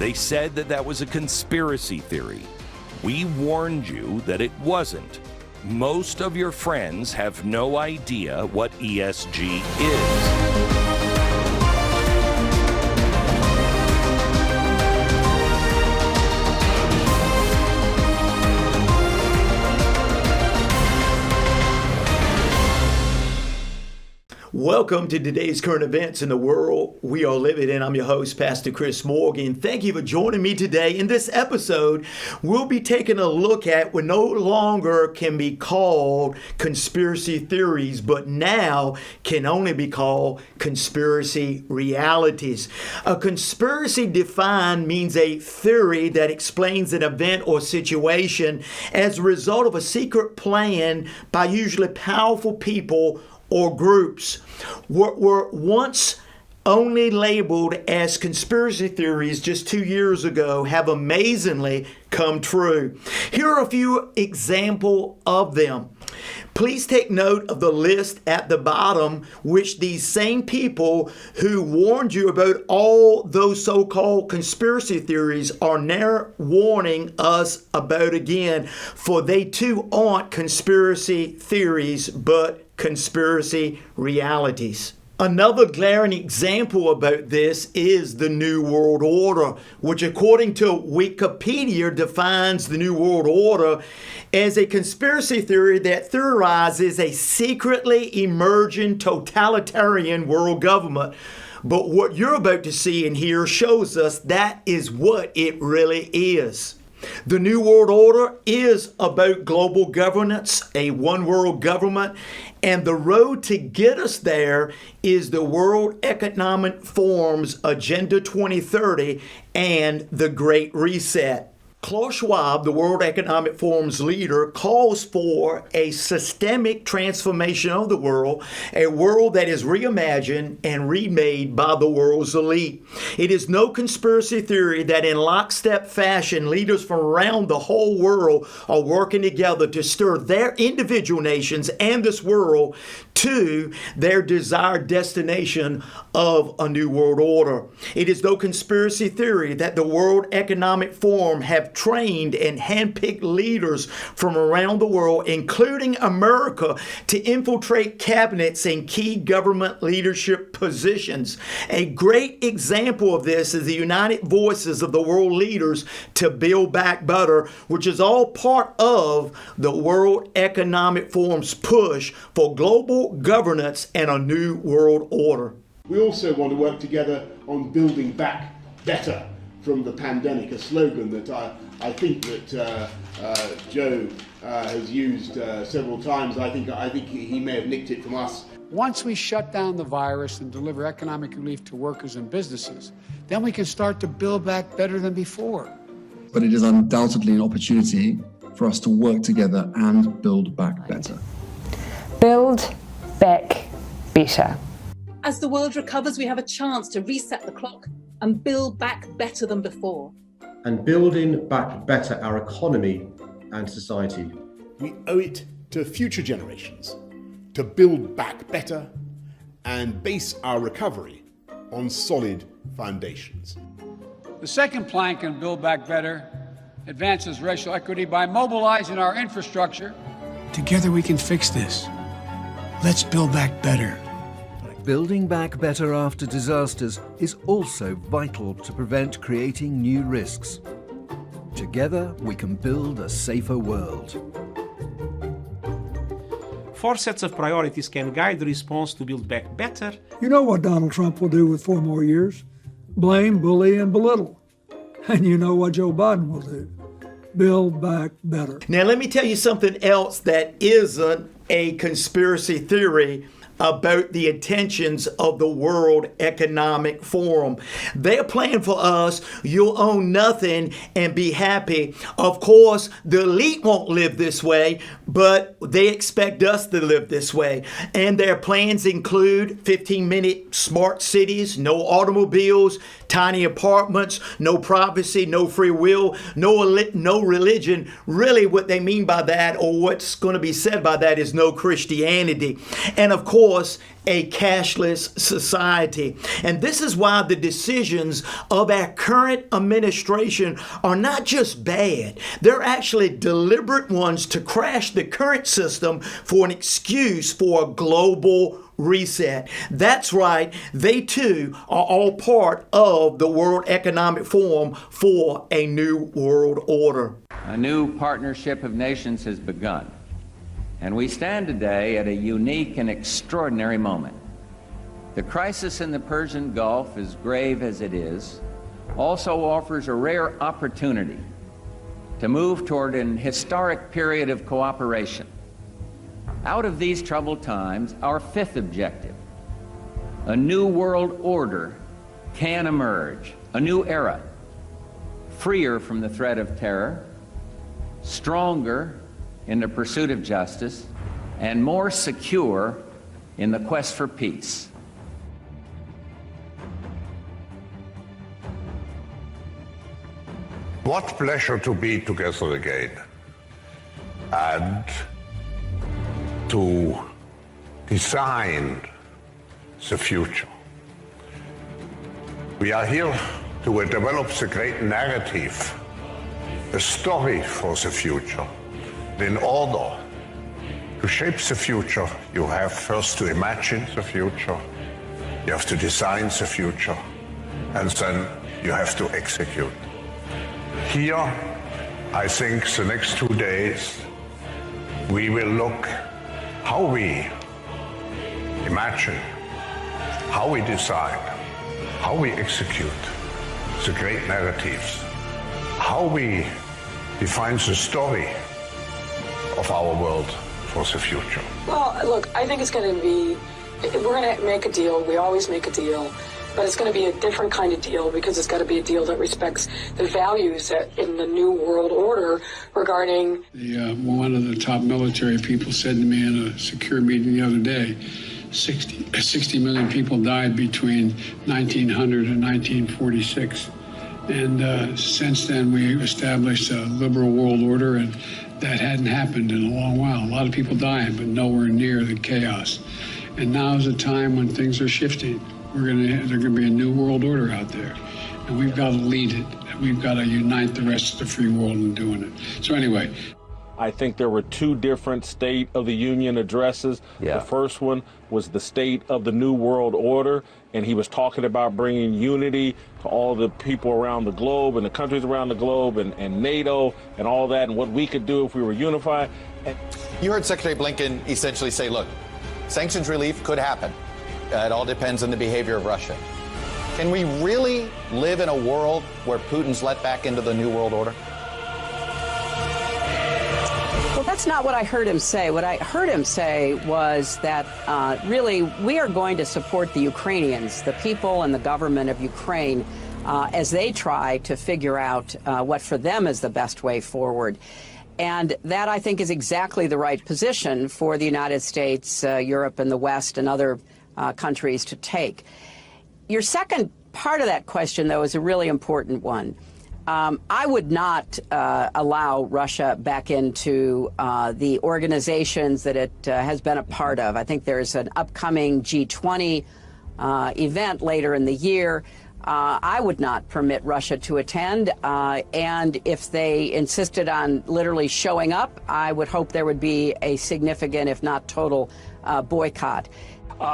They said that that was a conspiracy theory. We warned you that it wasn't. Most of your friends have no idea what ESG is. Welcome to today's current events in the world we are living in. I'm your host, Pastor Chris Morgan. Thank you for joining me today. In this episode, we'll be taking a look at what no longer can be called conspiracy theories, but now can only be called conspiracy realities. A conspiracy defined means a theory that explains an event or situation as a result of a secret plan by usually powerful people or groups. Were once only labeled as conspiracy theories just 2 years ago have amazingly come true. Here are a few examples of them. Please take note of the list at the bottom, which these same people who warned you about all those so-called conspiracy theories are now warning us about again, for they too aren't conspiracy theories, but conspiracy realities. Another glaring example about this is the New World Order, which according to Wikipedia defines the New World Order as a conspiracy theory that theorizes a secretly emerging totalitarian world government. But what you're about to see and hear shows us that is what it really is. The New World Order is about global governance, a one world government, and the road to get us there is the World Economic Forum's Agenda 2030 and the Great Reset. Klaus Schwab, the World Economic Forum's leader, calls for a systemic transformation of the world, a world that is reimagined and remade by the world's elite. It is no conspiracy theory that in lockstep fashion, leaders from around the whole world are working together to stir their individual nations and this world to their desired destination of a new world order. It is no conspiracy theory that the World Economic Forum have trained and handpicked leaders from around the world, including America, to infiltrate cabinets and key government leadership positions. A great example of this is the united voices of the world leaders to build back better, which is all part of the World Economic Forum's push for global governance and a new world order. We also want to work together on building back better from the pandemic, a slogan that I think that Joe has used several times. I think he may have nicked it from us. Once we shut down the virus and deliver economic relief to workers and businesses, then we can start to build back better than before. But it is undoubtedly an opportunity for us to work together and build back better. Build back better. As the world recovers, we have a chance to reset the clock and build back better than before. And building back better our economy and society. We owe it to future generations to build back better and base our recovery on solid foundations. The second plank in Build Back Better advances racial equity by mobilizing our infrastructure. Together we can fix this. Let's build back better. Building back better after disasters is also vital to prevent creating new risks. Together, we can build a safer world. 4 sets of priorities can guide the response to Build Back Better. You know what Donald Trump will do with 4 more years? Blame, bully, and belittle. And you know what Joe Biden will do? Build back better. Now, let me tell you something else that isn't a conspiracy theory about the intentions of the World Economic Forum. They're playing for us, you'll own nothing and be happy. Of course, the elite won't live this way, but they expect us to live this way. And their plans include 15-minute smart cities, no automobiles, tiny apartments, no privacy, no free will, no religion. Really what they mean by that, or what's going to be said by that, is no Christianity. And of course, course, a cashless society. And this is why the decisions of our current administration are not just bad, they're actually deliberate ones to crash the current system for an excuse for a global reset. That's right, they too are all part of the World Economic Forum for a new world order. A new partnership of nations has begun, and we stand today at a unique and extraordinary moment. The crisis in the Persian Gulf, as grave as it is, also offers a rare opportunity to move toward an historic period of cooperation. Out of these troubled times, our fifth objective, a new world order, can emerge, a new era, freer from the threat of terror, stronger in the pursuit of justice, and more secure in the quest for peace. What pleasure to be together again and to design the future. We are here to develop the great narrative, a story for the future. In order to shape the future, you have first to imagine the future, you have to design the future, and then you have to execute. Here, I think the next 2 days, we will look how we imagine, how we design, how we execute the great narratives, how we define the story of our world for the future. Well, look, I think it's going to be, we're going to make a deal. We always make a deal. But it's going to be a different kind of deal because it's got to be a deal that respects the values that in the new world order regarding... One of the top military people said to me in a secure meeting the other day, 60 million people died between 1900 and 1946. And since then, we established a liberal world order, and that hadn't happened in a long while. A lot of people dying, but nowhere near the chaos. And now is a time when things are shifting. There's going to be a new world order out there, and we've got to lead it. We've got to unite the rest of the free world in doing it. So anyway, I think there were two different State of the Union addresses. The first one was the State of the New World Order, and he was talking about bringing unity to all the people around the globe and the countries around the globe and NATO and all that, and what we could do if we were unified. You heard Secretary Blinken essentially say, look, sanctions relief could happen. It all depends on the behavior of Russia. Can we really live in a world where Putin's let back into the New World Order? Well, that's not what I heard him say. What I heard him say was that really we are going to support the Ukrainians, the people and the government of Ukraine, as they try to figure out what for them is the best way forward. And that, I think, is exactly the right position for the United States, Europe, and the West and other countries to take. Your second part of that question, though, is a really important one. I would not allow Russia back into the organizations that it has been a part of. I think there's an upcoming G20 event later in the year. I would not permit Russia to attend, and if they insisted on literally showing up, I would hope there would be a significant, if not total, boycott.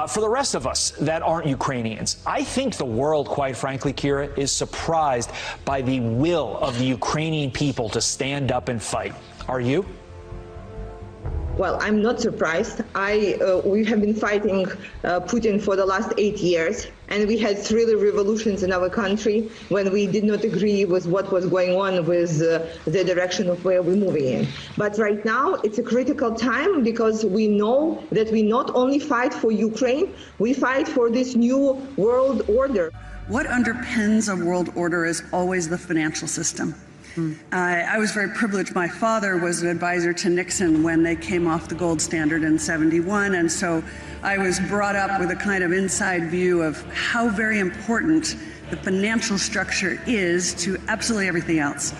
For the rest of us that aren't Ukrainians, I think the world, quite frankly, Kira, is surprised by the will of the Ukrainian people to stand up and fight. Are you? Well, I'm not surprised. We have been fighting Putin for the last 8 years, and we had 3 revolutions in our country when we did not agree with what was going on with the direction of where we're moving in. But right now, it's a critical time because we know that we not only fight for Ukraine, we fight for this new world order. What underpins a world order is always the financial system. I was very privileged. My father was an advisor to Nixon when they came off the gold standard in '71, and so I was brought up with a kind of inside view of how very important the financial structure is to absolutely everything else.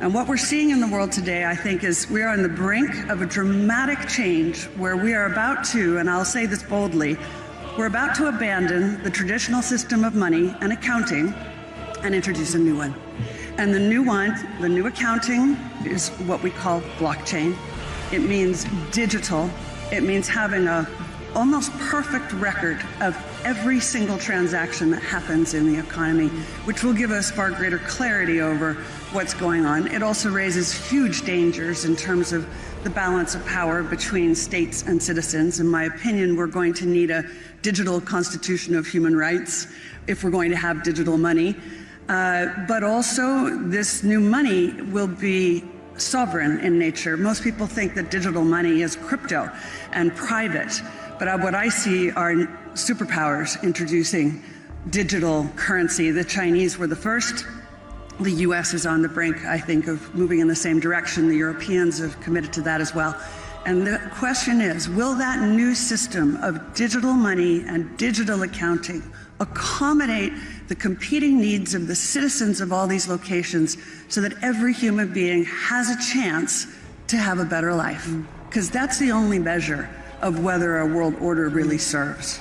And what we're seeing in the world today, I think, is we are on the brink of a dramatic change where we are about to, and I'll say this boldly, we're about to abandon the traditional system of money and accounting and introduce a new one. And the new accounting is what we call blockchain. It means digital. It means having a almost perfect record of every single transaction that happens in the economy, which will give us far greater clarity over what's going on. It also raises huge dangers in terms of the balance of power between states and citizens. In my opinion, we're going to need a digital constitution of human rights if we're going to have digital money. But also, this new money will be sovereign in nature. Most people think that digital money is crypto and private. But what I see are superpowers introducing digital currency. The Chinese were the first. The US is on the brink, I think, of moving in the same direction. The Europeans have committed to that as well. And the question is, will that new system of digital money and digital accounting accommodate the competing needs of the citizens of all these locations so that every human being has a chance to have a better life? Because that's the only measure of whether a world order really serves.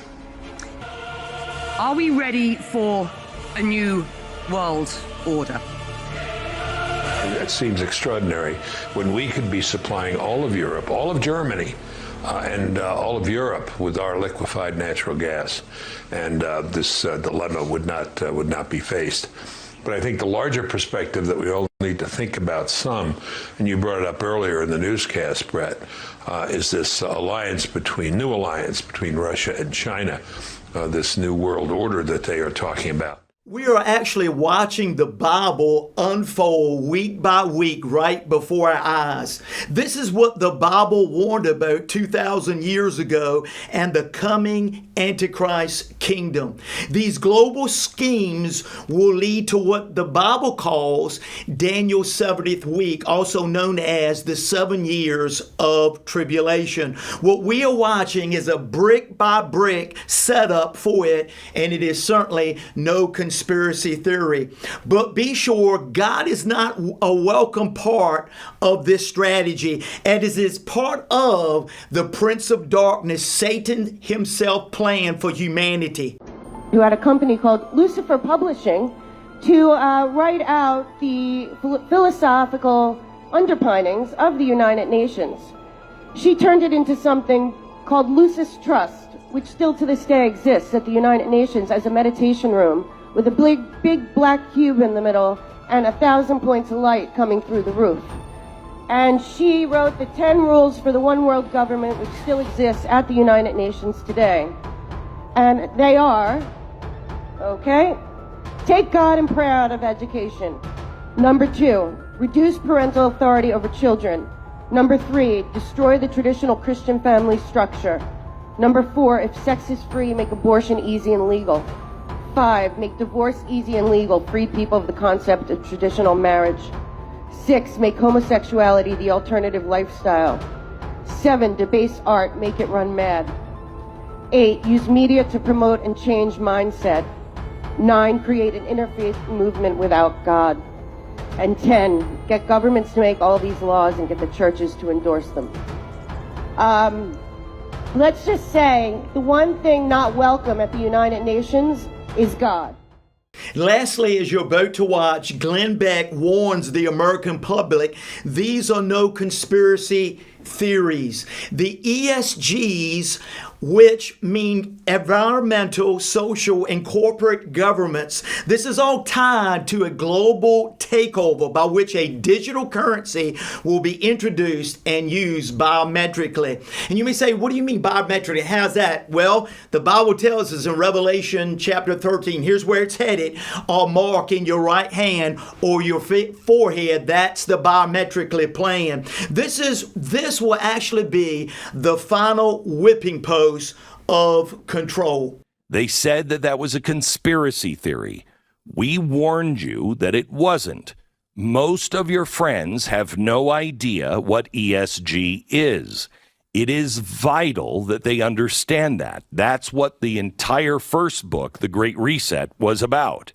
Are we ready for a new world order? That seems extraordinary when we could be supplying all of Europe, all of Germany, and all of Europe with our liquefied natural gas, and this dilemma would not be faced. But I think the larger perspective that we all need to think about some, and you brought it up earlier in the newscast, Brett, is this new alliance between Russia and China, this new world order that they are talking about. We are actually watching the Bible unfold week by week right before our eyes. This is what the Bible warned about 2,000 years ago and the coming Antichrist kingdom. These global schemes will lead to what the Bible calls Daniel's 70th week, also known as the 7 years of tribulation. What we are watching is a brick by brick setup for it, and it is certainly no conspiracy theory. But be sure God is not a welcome part of this strategy, and it is part of the Prince of Darkness, Satan himself, plan for humanity. You had a company called Lucifer Publishing to write out the philosophical underpinnings of the United Nations. She turned it into something called Lucis Trust, which still to this day exists at the United Nations as a meditation room with a big black cube in the middle and 1,000 points of light coming through the roof. And she wrote the 10 rules for the one world government, which still exists at the United Nations today. And they are, okay, take God and prayer out of education. Number 2, reduce parental authority over children. Number 3, destroy the traditional Christian family structure. Number 4, if sex is free, make abortion easy and legal. 5, make divorce easy and legal, free people of the concept of traditional marriage. 6, make homosexuality the alternative lifestyle. 7, debase art, make it run mad. 8, use media to promote and change mindset. 9, create an interfaith movement without God. And 10, get governments to make all these laws and get the churches to endorse them. Let's just say the one thing not welcome at the United Nations is God. Lastly, as you're about to watch, Glenn Beck warns the American public these are no conspiracy theories. The ESGs, which mean environmental, social, and corporate governments. This is all tied to a global takeover by which a digital currency will be introduced and used biometrically. And you may say, what do you mean biometrically? How's that? Well, the Bible tells us in Revelation chapter 13, here's where it's headed, a mark in your right hand or your forehead. That's the biometrically plan. This will actually be the final whipping post of control. They said that was a conspiracy theory. We warned you that it wasn't. Most of your friends have no idea what ESG is. It is vital that they understand that. That's what the entire first book, The Great Reset, was about.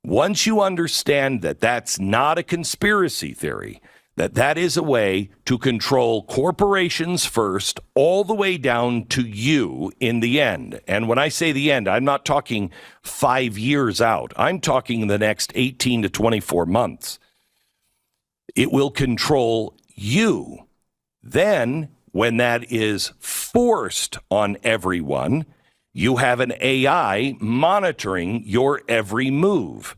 Once you understand that that's not a conspiracy theory, that is a way to control corporations first, all the way down to you in the end. And when I say the end, I'm not talking 5 years out. I'm talking the next 18 to 24 months. It will control you. Then, when that is forced on everyone, you have an AI monitoring your every move.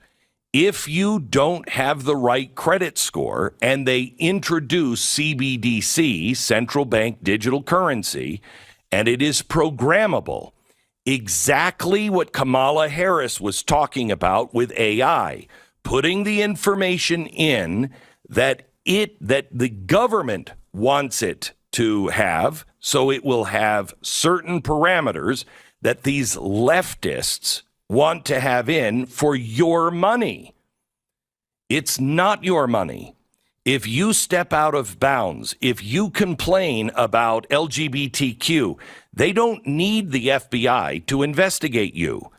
If you don't have the right credit score and they introduce CBDC, central bank digital currency, and it is programmable, exactly what Kamala Harris was talking about with AI, putting the information in that the government wants it to have, so it will have certain parameters that these leftists want to have in for your money. It's not your money. If you step out of bounds, if you complain about LGBTQ, they don't need the FBI to investigate you.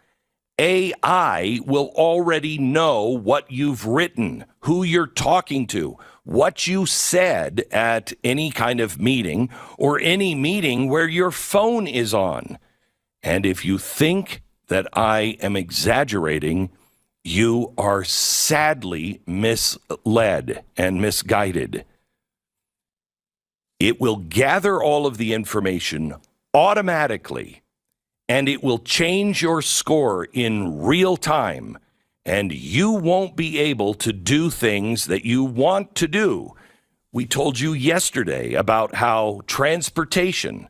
AI will already know what you've written, who you're talking to, what you said at any kind of meeting or any meeting where your phone is on. And if you think that I am exaggerating, you are sadly misled and misguided. It will gather all of the information automatically, and it will change your score in real time, and you won't be able to do things that you want to do. We told you yesterday about how transportation,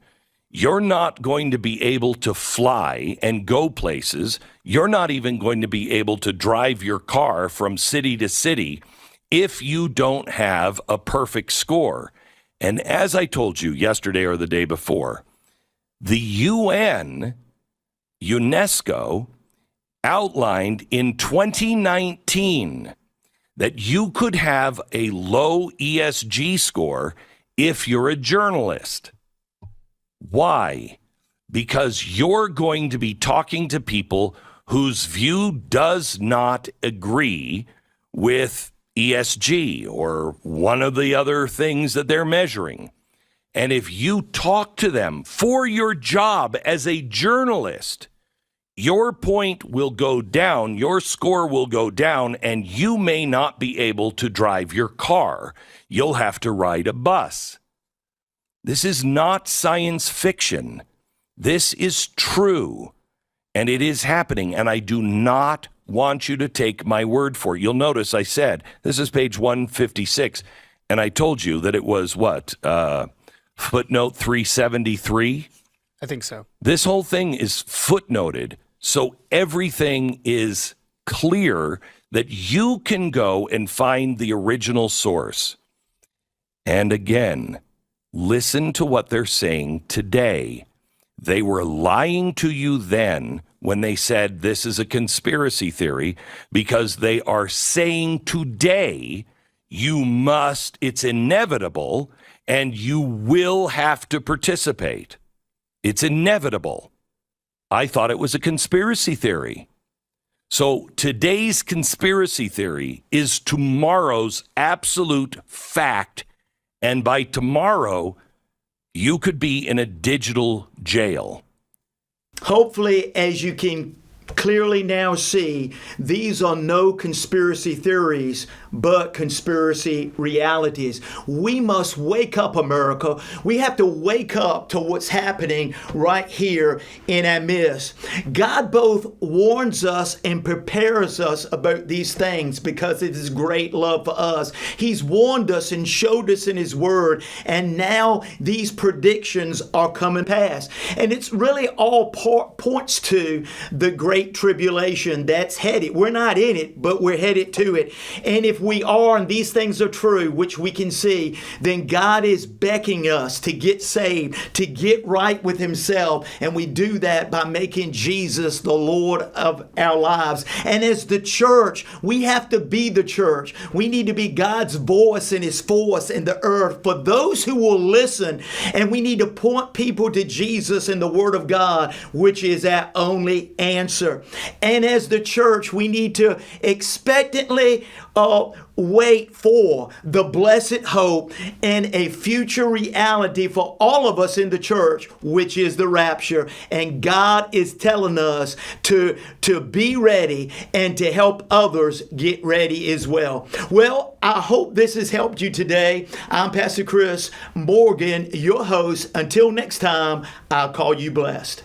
you're not going to be able to fly and go places. You're not even going to be able to drive your car from city to city if you don't have a perfect score. And as I told you yesterday or the day before, the UNESCO, outlined in 2019 that you could have a low ESG score if you're a journalist. Why? Because you're going to be talking to people whose view does not agree with ESG or one of the other things that they're measuring. And if you talk to them for your job as a journalist, your point will go down, your score will go down, and you may not be able to drive your car. You'll have to ride a bus. This is not science fiction. This is true, and it is happening, and I do not want you to take my word for it. You'll notice I said, this is page 156, and I told you that it was what? Footnote 373? I think so. This whole thing is footnoted, so everything is clear that you can go and find the original source. And again, listen to what they're saying today. They were lying to you then when they said this is a conspiracy theory, because they are saying today it's inevitable and you will have to participate. It's inevitable. I thought it was a conspiracy theory. So today's conspiracy theory is tomorrow's absolute fact. And by tomorrow, you could be in a digital jail. Hopefully, as you can clearly now see, these are no conspiracy theories, but conspiracy realities. We must wake up, America. We have to wake up to what's happening right here in our midst. God both warns us and prepares us about these things because of His great love for us. He's warned us and showed us in His Word, and now these predictions are coming past. And it's really all points to the great tribulation that's headed. We're not in it, but we're headed to it. And if we are, and these things are true, which we can see, then God is beckoning us to get saved, to get right with Himself. And we do that by making Jesus the Lord of our lives. And as the church, we have to be the church. We need to be God's voice and His force in the earth for those who will listen. And we need to point people to Jesus and the Word of God, which is our only answer. answer. And as the church, we need to expectantly wait for the blessed hope and a future reality for all of us in the church, which is the rapture. And God is telling us to be ready and to help others get ready as well. Well, I hope this has helped you today. I'm Pastor Chris Morgan, your host. Until next time, I'll call you blessed.